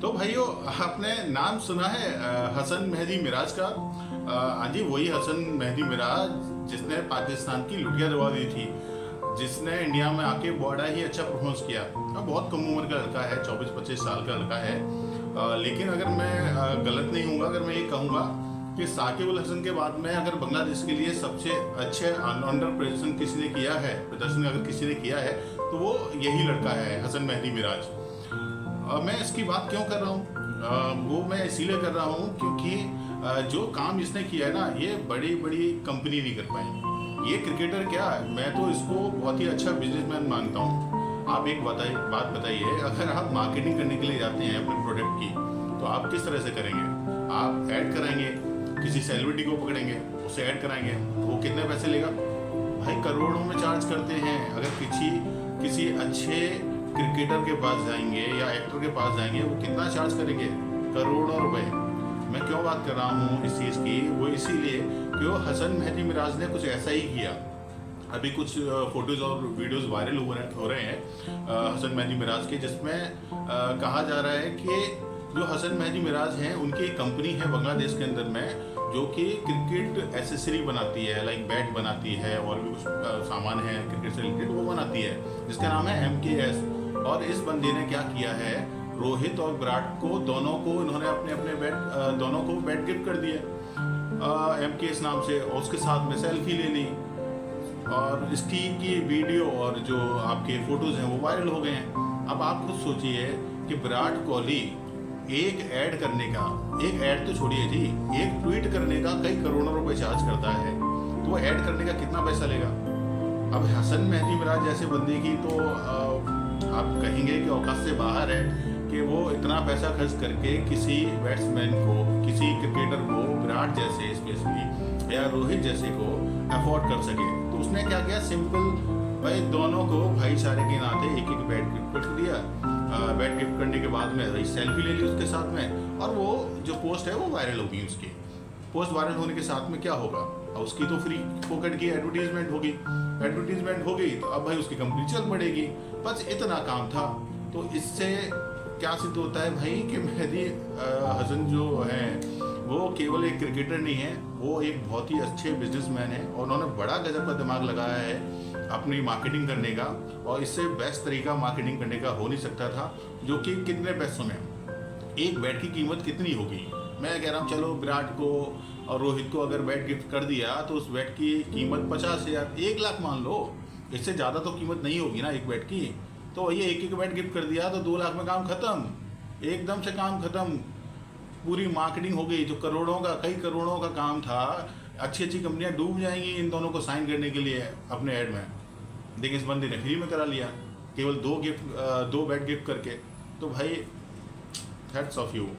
तो भाइयों, आपने नाम सुना है हसन मेहदी मिराज का? हाँ जी, वही हसन मेहदी मिराज जिसने पाकिस्तान की लुटिया दबा दी थी, जिसने इंडिया में आके बड़ा ही अच्छा परफॉर्मेंस किया। बहुत कम उम्र का लड़का है, 24-25 साल का लड़का है। लेकिन अगर मैं गलत नहीं हूँ अगर मैं ये कहूँगा कि साकिब अल हसन के बाद में अगर बांग्लादेश के लिए सबसे अच्छे ऑलराउंडर प्रदर्शन किसी ने किया है, अगर किसी ने किया है तो वो यही लड़का है, हसन मेहदी मिराज। मैं इसकी बात क्यों कर रहा हूँ? वो मैं इसीलिए कर रहा हूँ क्योंकि जो काम इसने किया है ना, ये बड़ी बड़ी कंपनी नहीं कर पाई। ये क्रिकेटर क्या है, मैं तो इसको बहुत ही अच्छा बिजनेसमैन मानता हूँ। आप एक बात बताइए, अगर आप मार्केटिंग करने के लिए जाते हैं अपने प्रोडक्ट की, तो आप किस तरह से करेंगे? आप ऐड कराएंगे, किसी सेलिब्रिटी को पकड़ेंगे, उसे ऐड कराएंगे, वो कितने पैसे लेगा? भाई करोड़ों में चार्ज करते हैं। अगर किसी अच्छे क्रिकेटर के पास जाएंगे या एक्टर के पास जाएंगे, वो कितना चार्ज करेंगे? करोड़ों रुपए। मैं क्यों बात कर रहा हूँ इस चीज़ की? वो इसीलिए कि वो हसन मेहदी मिराज ने कुछ ऐसा ही किया। अभी कुछ फोटोज और वीडियोस वायरल हो रहे हैं हसन मेहदी मिराज के, जिसमें कहा जा रहा है कि जो हसन मेहदी मिराज हैं, उनकी एक कंपनी है बांग्लादेश के अंदर में जो कि क्रिकेट एसेसरी बनाती है, लाइक बैट बनाती है और भी कुछ सामान है क्रिकेट से रिलेटेड, वो बनाती है, जिसका नाम है MKS। और इस बंदे ने क्या किया है, रोहित और विराट को दोनों को इन्होंने अपने दोनों को बैट गिफ्ट कर दिए MKS नाम से, और उसके साथ में सेल्फी ले ली, और इसकी की वीडियो और जो आपके फोटोज हैं वो वायरल हो गए हैं। अब आप खुद सोचिए कि विराट कोहली एक ऐड करने का, एक ऐड तो छोड़िए जी, एक ट्वीट करने का कई करोड़ों रुपए चार्ज करता है, तो वो ऐड करने का कितना पैसा लेगा? अब हसन मेहदी मिराज जैसे बंदे की तो आप कहेंगे कि औकात से बाहर है कि वो इतना पैसा खर्च करके किसी बैट्समैन को, किसी क्रिकेटर को, विराट जैसे स्पेशली या रोहित जैसे को अफोर्ड कर सके। तो उसने क्या किया, सिंपल भाई दोनों को भाईचारे के नाते एक बैट गिफ्ट कर दिया। बैट गिफ्ट करने के बाद में सेल्फी ले ली उसके साथ में, और वो जो पोस्ट है वो वायरल होगी। उसकी पोस्ट वायरल होने के साथ में क्या होगा, उसकी तो फ्री फोकट की एडवर्टीजमेंट होगी, तो अब भाई उसकी कंपनी चल पड़ेगी। बस इतना काम था। तो इससे क्या सिद्ध होता है भाई कि मेहदी हसन जो है वो केवल एक क्रिकेटर नहीं है, वो एक बहुत ही अच्छे बिजनेसमैन है, और उन्होंने बड़ा गजब का दिमाग लगाया है अपनी मार्केटिंग करने का, और इससे बेस्ट तरीका मार्केटिंग करने का हो नहीं सकता था। जो कि कितने पैसों में, एक बैट की कीमत कितनी होगी? मैं कह रहा हूँ चलो विराट को और रोहित को अगर बैट गिफ्ट कर दिया तो उस बैट की कीमत 50,000, 1 लाख मान लो, इससे ज़्यादा तो कीमत नहीं होगी ना एक बैट की। तो ये एक बैट गिफ्ट कर दिया तो 2 लाख में काम खत्म, एकदम से काम खत्म। पूरी मार्केटिंग हो गई, जो कई करोड़ों का काम था। अच्छी अच्छी कंपनियां डूब जाएंगी इन दोनों को साइन करने के लिए अपने ऐड में, लेकिन इस बंदे ने फ्री में करा लिया, केवल 2 बैट गिफ्ट करके। तो भाई हैट्स ऑफ यू।